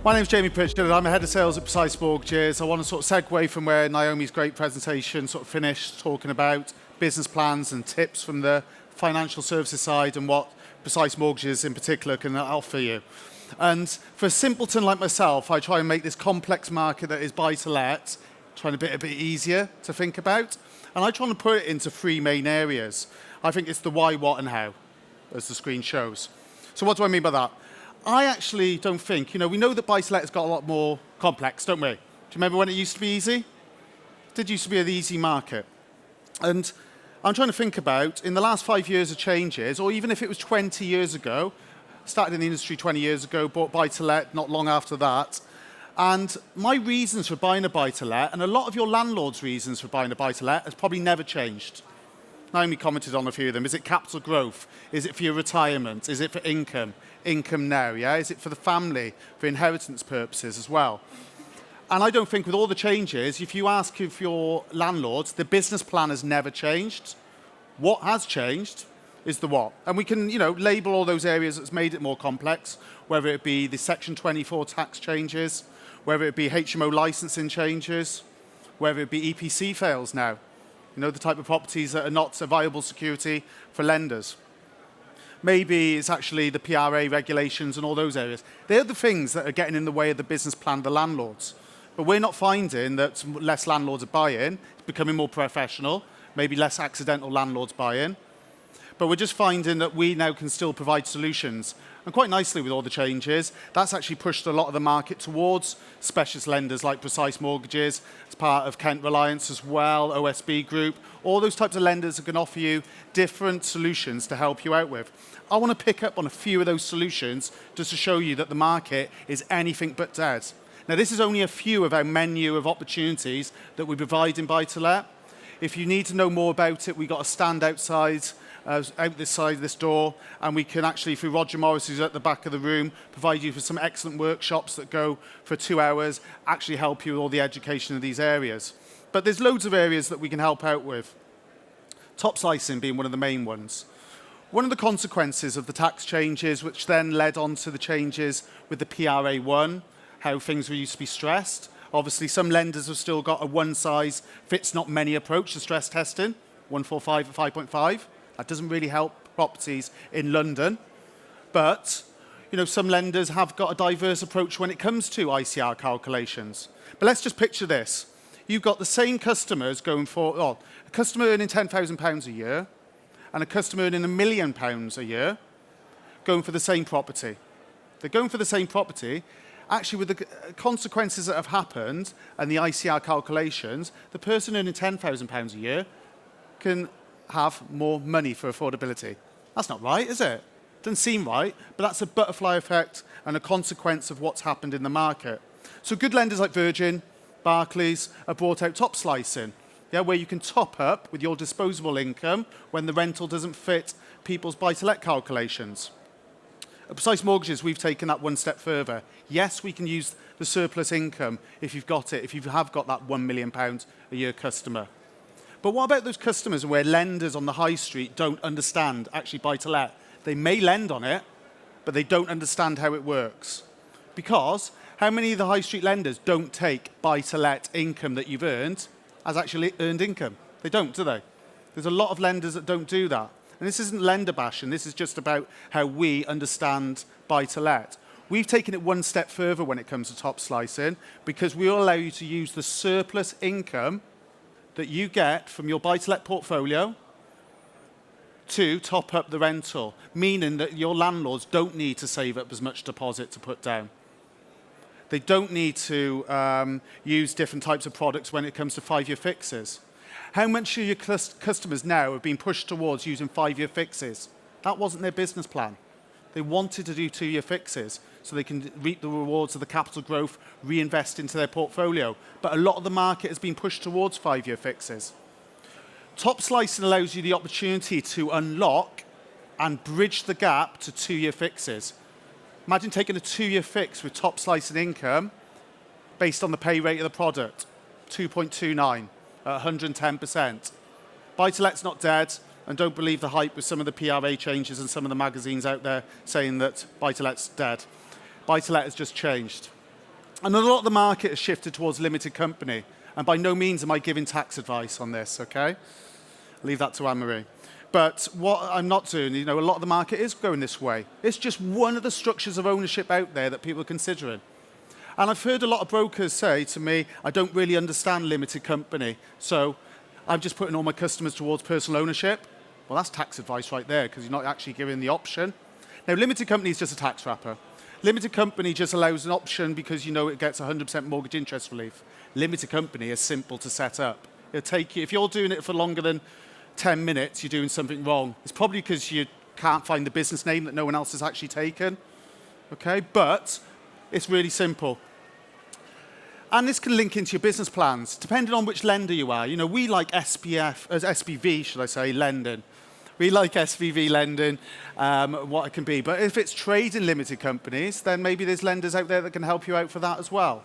My name's Jamie Pritchard, and I'm a head of sales at Precise Mortgages. I want to sort of segue from where Naomi's great presentation sort of finished, talking about business plans and tips from the financial services side and what Precise Mortgages in particular can offer you. And for a simpleton like myself, I try and make this complex market that is buy-to-let, trying to make it a bit easier to think about. And I try and put it into three main areas. I think it's the why, what, and how, as the screen shows. So what do I mean by that? I actually don't think, we know that buy-to-let has got a lot more complex, don't we? Do you remember when it used to be easy? It did used to be an easy market. And I'm trying to think about, in the last 5 years of changes, or even if it was 20 years ago, started in the industry 20 years ago, bought buy-to-let not long after that, and my reasons for buying a buy-to-let, and a lot of your landlord's reasons for buying a buy-to-let, has probably never changed. Naomi commented on a few of them. Is it capital growth? Is it for your retirement? Is it for income? Income now, yeah? Is it for the family, for inheritance purposes as well? And I don't think with all the changes, if you ask of your landlords, the business plan has never changed. What has changed is the what. And we can, label all those areas that's made it more complex, whether it be the Section 24 tax changes, whether it be HMO licensing changes, whether it be EPC fails now. The type of properties that are not a viable security for lenders. Maybe it's actually the PRA regulations and all those areas. They're the things that are getting in the way of the business plan of the landlords. But we're not finding that less landlords are buying. It's becoming more professional. Maybe less accidental landlords buying. But we're just finding that we now can still provide solutions. And quite nicely with all the changes, that's actually pushed a lot of the market towards specialist lenders like Precise Mortgages, as part of Kent Reliance as well, OSB Group. All those types of lenders are going to offer you different solutions to help you out with. I want to pick up on a few of those solutions just to show you that the market is anything but dead. Now, this is only a few of our menu of opportunities that we provide in buy-to-let. If you need to know more about it, we've got a stand outside, out this side of this door, and we can actually, through Roger Morris, who's at the back of the room, provide you with some excellent workshops that go for 2 hours, actually help you with all the education of these areas. But there's loads of areas that we can help out with. Top slicing being one of the main ones. One of the consequences of the tax changes, which then led on to the changes with the PRA1, how things were used to be stressed. Obviously, some lenders have still got a one-size-fits-not-many approach to stress testing, 145 at 5.5. That doesn't really help properties in London. But, some lenders have got a diverse approach when it comes to ICR calculations. But let's just picture this. You've got the same customers going for, a customer earning £10,000 a year and a customer earning £1 million a year going for the same property. They're going for the same property. Actually, with the consequences that have happened and the ICR calculations, the person earning £10,000 a year can have more money for affordability. That's not right, is it? Doesn't seem right, but that's a butterfly effect and a consequence of what's happened in the market. So good lenders like Virgin, Barclays have brought out top slicing, where you can top up with your disposable income when the rental doesn't fit people's buy-to-let calculations. At Precise Mortgages, we've taken that one step further. Yes, we can use the surplus income if you've got it, if you have got that £1 million a year customer. But what about those customers where lenders on the high street don't understand actually buy-to-let? They may lend on it, but they don't understand how it works. Because how many of the high street lenders don't take buy-to-let income that you've earned as actually earned income? They don't, do they? There's a lot of lenders that don't do that. And this isn't lender bashing, this is just about how we understand buy-to-let. We've taken it one step further when it comes to top slicing because we will allow you to use the surplus income that you get from your buy-to-let portfolio to top up the rental, meaning that your landlords don't need to save up as much deposit to put down. They don't need to use different types of products when it comes to 5-year fixes. How much of your customers now have been pushed towards using 5-year fixes? That wasn't their business plan. They wanted to do 2-year fixes so they can reap the rewards of the capital growth, reinvest into their portfolio. But a lot of the market has been pushed towards 5-year fixes. Top slicing allows you the opportunity to unlock and bridge the gap to 2-year fixes. Imagine taking a 2-year fix with top slicing income based on the pay rate of the product, 2.29 at 110%. Buy-to-let's not dead, and don't believe the hype with some of the PRA changes and some of the magazines out there saying that buy-to-let's dead. Buy-to-let has just changed. And a lot of the market has shifted towards limited company. And by no means am I giving tax advice on this, okay? Leave that to Anne-Marie. But what I'm not doing, a lot of the market is going this way. It's just one of the structures of ownership out there that people are considering. And I've heard a lot of brokers say to me, I don't really understand limited company, so I'm just putting all my customers towards personal ownership. Well, that's tax advice right there, because you're not actually giving the option. Now, limited company is just a tax wrapper. Limited company just allows an option because it gets 100% mortgage interest relief. Limited company is simple to set up. It'll take you, if you're doing it for longer than 10 minutes, you're doing something wrong. It's probably because you can't find the business name that no one else has actually taken. Okay, but it's really simple. And this can link into your business plans, depending on which lender you are. We like SPV, should I say, lending. We like SPV lending, what it can be. But if it's trade in limited companies, then maybe there's lenders out there that can help you out for that as well.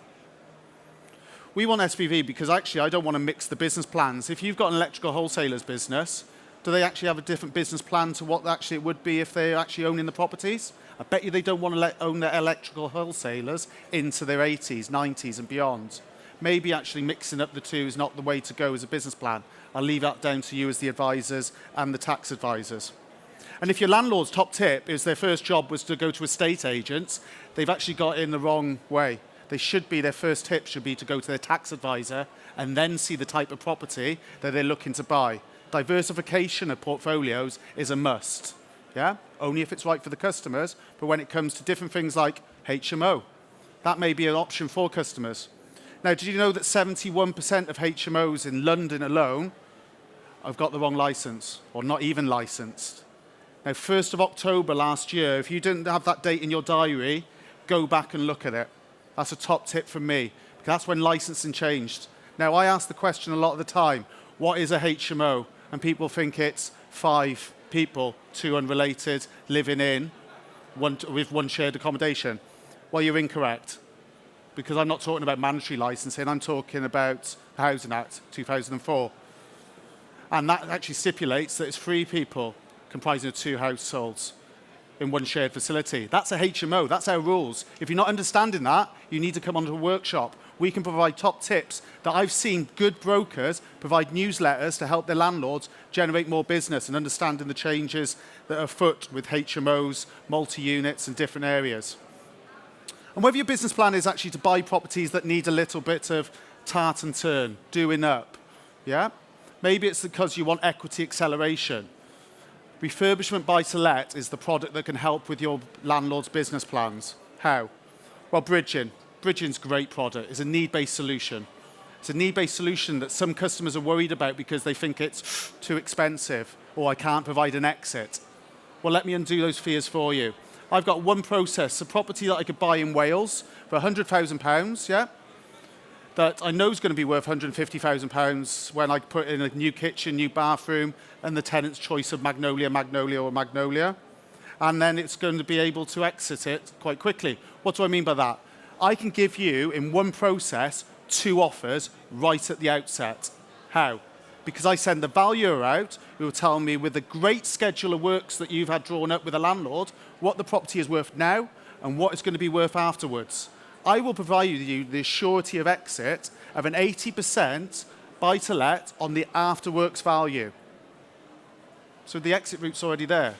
We want SPV because actually I don't want to mix the business plans. If you've got an electrical wholesaler's business, do they actually have a different business plan to what actually it would be if they're actually owning the properties? I bet you they don't want to own their electrical wholesalers into their 80s, 90s and beyond. Maybe actually mixing up the two is not the way to go as a business plan. I'll leave that down to you as the advisors and the tax advisors. And if your landlord's top tip is their first job was to go to estate agents, they've actually got it in the wrong way. Their first tip should be to go to their tax advisor and then see the type of property that they're looking to buy. Diversification of portfolios is a must. Yeah? Only if it's right for the customers, but when it comes to different things like HMO, that may be an option for customers. Now, did you know that 71% of HMOs in London alone have got the wrong license, or not even licensed? Now, 1st of October last year, if you didn't have that date in your diary, go back and look at it. That's a top tip from me, because that's when licensing changed. Now, I ask the question a lot of the time, what is a HMO? And people think it's 5 people, 2 unrelated, living in, with one shared accommodation. Well, you're incorrect, because I'm not talking about mandatory licensing, I'm talking about the Housing Act 2004. And that actually stipulates that it's 3 people comprising of 2 households in one shared facility. That's a HMO, that's our rules. If you're not understanding that, you need to come onto a workshop. We can provide top tips that I've seen good brokers provide newsletters to help their landlords generate more business and understanding the changes that are afoot with HMOs, multi-units and different areas. And whether your business plan is actually to buy properties that need a little bit of tart and turn, doing up, yeah? Maybe it's because you want equity acceleration. Refurbishment buy-to-let is the product that can help with your landlord's business plans. How? Well, bridging. Bridging's a great product. It's a need-based solution. It's a need-based solution that some customers are worried about because they think it's too expensive or I can't provide an exit. Well, let me undo those fears for you. I've got one process, a property that I could buy in Wales for £100,000, yeah? That I know is going to be worth £150,000 when I put in a new kitchen, new bathroom, and the tenant's choice of Magnolia, Magnolia, or Magnolia. And then it's going to be able to exit it quite quickly. What do I mean by that? I can give you, in one process, 2 offers right at the outset. How? Because I send the valuer out, who will tell me with a great schedule of works that you've had drawn up with a landlord, what the property is worth now and what it's going to be worth afterwards. I will provide you the surety of exit of an 80% buy-to-let on the after-works value. So the exit route's already there.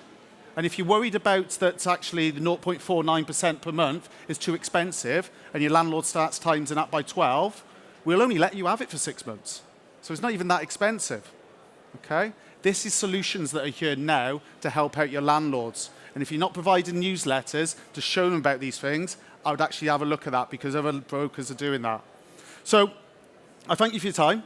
And if you're worried about that actually the 0.49% per month is too expensive and your landlord starts timesing that by 12, we'll only let you have it for 6 months. So it's not even that expensive, okay? This is solutions that are here now to help out your landlords. And if you're not providing newsletters to show them about these things, I would actually have a look at that because other brokers are doing that. So I thank you for your time.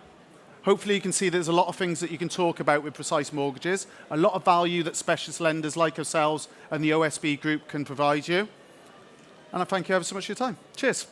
Hopefully you can see there's a lot of things that you can talk about with Precise Mortgages, a lot of value that specialist lenders like ourselves and the OSB group can provide you. And I thank you ever so much for your time. Cheers.